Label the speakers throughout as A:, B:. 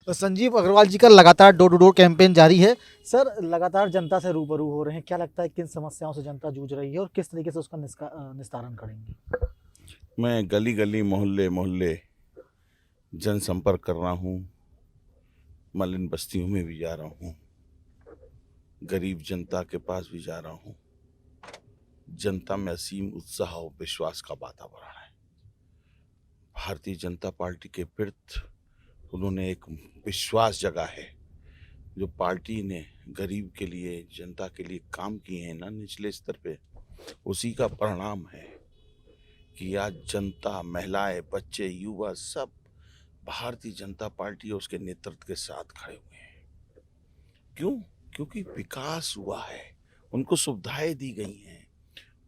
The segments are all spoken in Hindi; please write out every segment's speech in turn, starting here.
A: संजीव अग्रवाल जी का लगातार डोर टू डोर कैंपेन जारी है। सर, लगातार जनता से रूबरू हो रहे हैं, क्या लगता है किन समस्याओं से जनता जूझ रही है और किस तरीके से उसका निस्तारण करेंगे?
B: मैं गली गली मोहल्ले मोहल्ले जनसंपर्क कर रहा हूँ। मलिन बस्तियों में भी जा रहा हूँ, गरीब जनता के पास भी जा रहा हूँ। जनता में असीम उत्साह और विश्वास का वातावरण है। भारतीय जनता पार्टी के प्रति उन्होंने एक विश्वास जगा है। जो पार्टी ने गरीब के लिए, जनता के लिए काम किए हैं ना निचले स्तर पे, उसी का परिणाम है कि आज जनता, महिलाएं, बच्चे, युवा सब भारतीय जनता पार्टी और उसके नेतृत्व के साथ खड़े हुए हैं। क्यों? क्योंकि विकास हुआ है, उनको सुविधाएं दी गई हैं,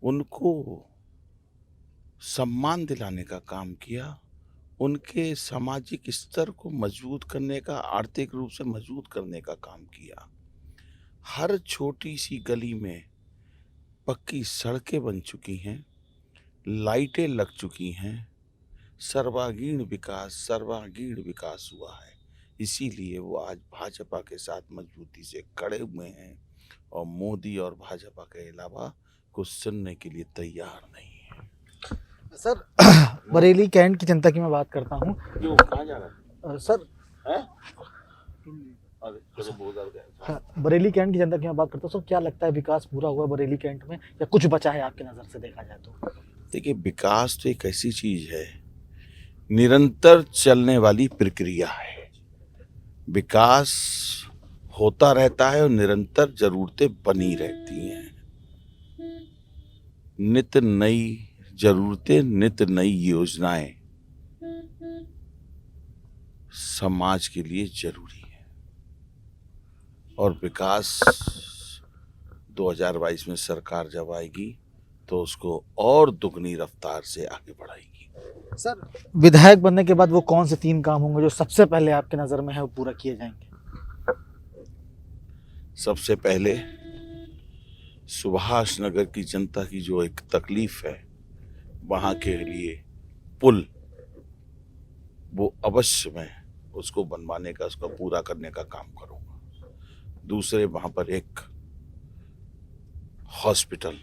B: उनको सम्मान दिलाने का काम किया, उनके सामाजिक स्तर को मजबूत करने का, आर्थिक रूप से मजबूत करने का काम किया। हर छोटी सी गली में पक्की सड़कें बन चुकी हैं, लाइटें लग चुकी हैं, सर्वांगीण विकास हुआ है। इसीलिए वो आज भाजपा के साथ मजबूती से खड़े हुए हैं और मोदी और भाजपा के अलावा कुछ सुनने के लिए तैयार नहीं है।
A: सर, बरेली कैंट की जनता की मैं बात करता हूँ।
B: क्यों, कहाँ जा रहा
A: सर,
B: है? अरे चलो बहुत गया।
A: हाँ, बरेली कैंट की जनता की मैं बात करता हूँ। सर, क्या लगता है विकास पूरा हुआ बरेली कैंट में या कुछ बचा है आपकी नज़र से देखा जाए तो?
B: देखिए, विकास तो एक ऐसी चीज है, निरंतर चलने वाली प्रक्रिया है। विकास होता रहता है और निरंतर जरूरतें बनी रहती हैं। नित्य नई जरूरतें, नित्य नई योजनाएं समाज के लिए जरूरी है। और विकास 2022 में सरकार जब आएगी तो उसको और दुगनी रफ्तार से आगे बढ़ाएगी।
A: सर, विधायक बनने के बाद वो कौन से 3 काम होंगे जो सबसे पहले आपकी नज़र में है वो पूरा किए जाएंगे?
B: सबसे पहले सुभाष नगर की जनता की जो एक तकलीफ है, वहां के लिए पुल, वो अवश्य मैं उसको बनवाने का, उसको पूरा करने का काम करूंगा। दूसरे, वहां पर एक हॉस्पिटल,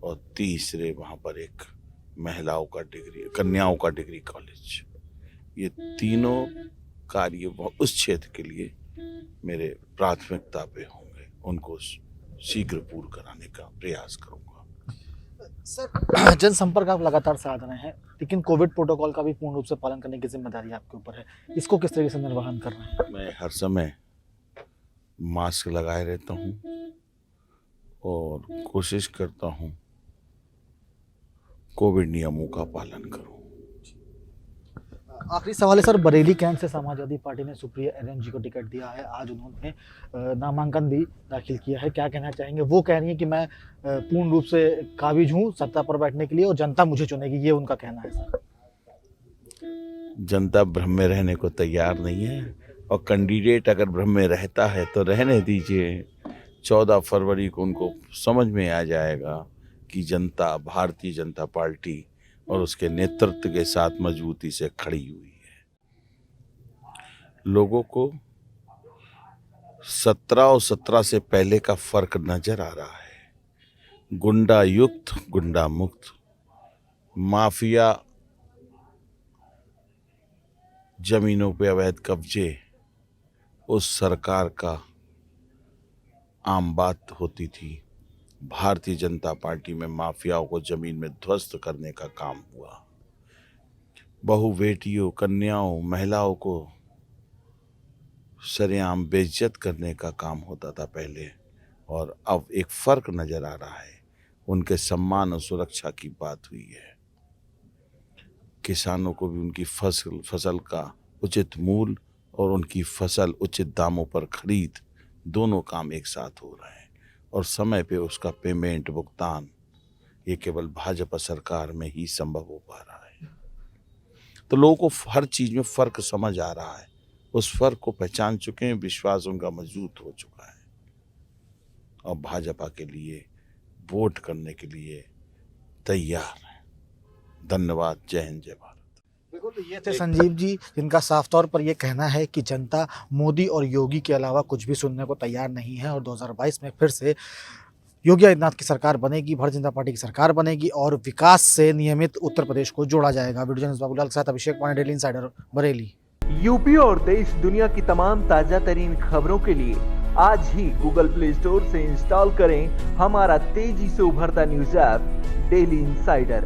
B: और तीसरे वहां पर एक कन्याओं का डिग्री कॉलेज। ये तीनों कार्य उस क्षेत्र के लिए मेरे प्राथमिकता पे होंगे, उनको शीघ्र पूर्ण कराने का प्रयास करूंगा।
A: सर, जनसंपर्क आप लगातार साध रहे हैं, लेकिन कोविड प्रोटोकॉल का भी पूर्ण रूप से पालन करने की जिम्मेदारी आपके ऊपर है। इसको किस तरीके से निर्वहन कर रहे हैं?
B: मैं हर समय मास्क लगाए रहता हूं और कोशिश करता हूं कोविड नियमों का पालन करूं।
A: आखिरी सवाल है सर, बरेली कैंट से समाजवादी पार्टी ने सुप्रिया एरन जी को टिकट दिया है। आज उन्होंने नामांकन भी दाखिल किया है, क्या कहना चाहेंगे? वो कह रही है कि मैं पूर्ण रूप से काबिज हूँ सत्ता पर बैठने के लिए और जनता मुझे चुनेगी, ये उनका कहना है सर।
B: जनता भ्रम में रहने को तैयार नहीं है, और कैंडिडेट अगर भ्रम में रहता है तो रहने दीजिए। 14 फरवरी को उनको समझ में आ जाएगा कि जनता भारतीय जनता पार्टी और उसके नेतृत्व के साथ मजबूती से खड़ी हुई है। लोगों को 17 और 17 से पहले का फर्क नजर आ रहा है। गुंडा युक्त, गुंडा मुक्त, माफिया, जमीनों पे अवैध कब्जे उस सरकार का आम बात होती थी। भारतीय जनता पार्टी में माफियाओं को जमीन में ध्वस्त करने का काम हुआ। बहु बेटियों, कन्याओं, महिलाओं को सरेआम बेइज्जत करने का काम होता था पहले, और अब एक फर्क नजर आ रहा है। उनके सम्मान और सुरक्षा की बात हुई है। किसानों को भी उनकी फसल का उचित मूल्य और उनकी फसल उचित दामों पर खरीद, दोनों काम एक साथ हो रहे हैं, और समय पे उसका पेमेंट, भुगतान, ये केवल भाजपा सरकार में ही संभव हो पा रहा है। तो लोगों को हर चीज में फर्क समझ आ रहा है, उस फर्क को पहचान चुके हैं, विश्वास उनका मजबूत हो चुका है, और भाजपा के लिए वोट करने के लिए तैयार है। धन्यवाद। जय हिंद, जय भारत।
A: बिल्कुल, तो ये थे संजीव जी, जिनका साफ तौर पर ये कहना है कि जनता मोदी और योगी के अलावा कुछ भी सुनने को तैयार नहीं है और 2022 में फिर से योगी आदित्यनाथ की सरकार बनेगी, भारतीय जनता पार्टी की सरकार बनेगी और विकास से नियमित उत्तर प्रदेश को जोड़ा जाएगा। वीडियो जर्नलिस्ट बाबूलाल के साथ Abhishek Pandey, daily insider, Bareilly.
C: UP और देश दुनिया की तमाम ताजा तरीन खबरों के लिए आज ही गूगल प्ले स्टोर से इंस्टॉल करें हमारा तेजी से उभरता न्यूज ऐप डेली इंसाइडर।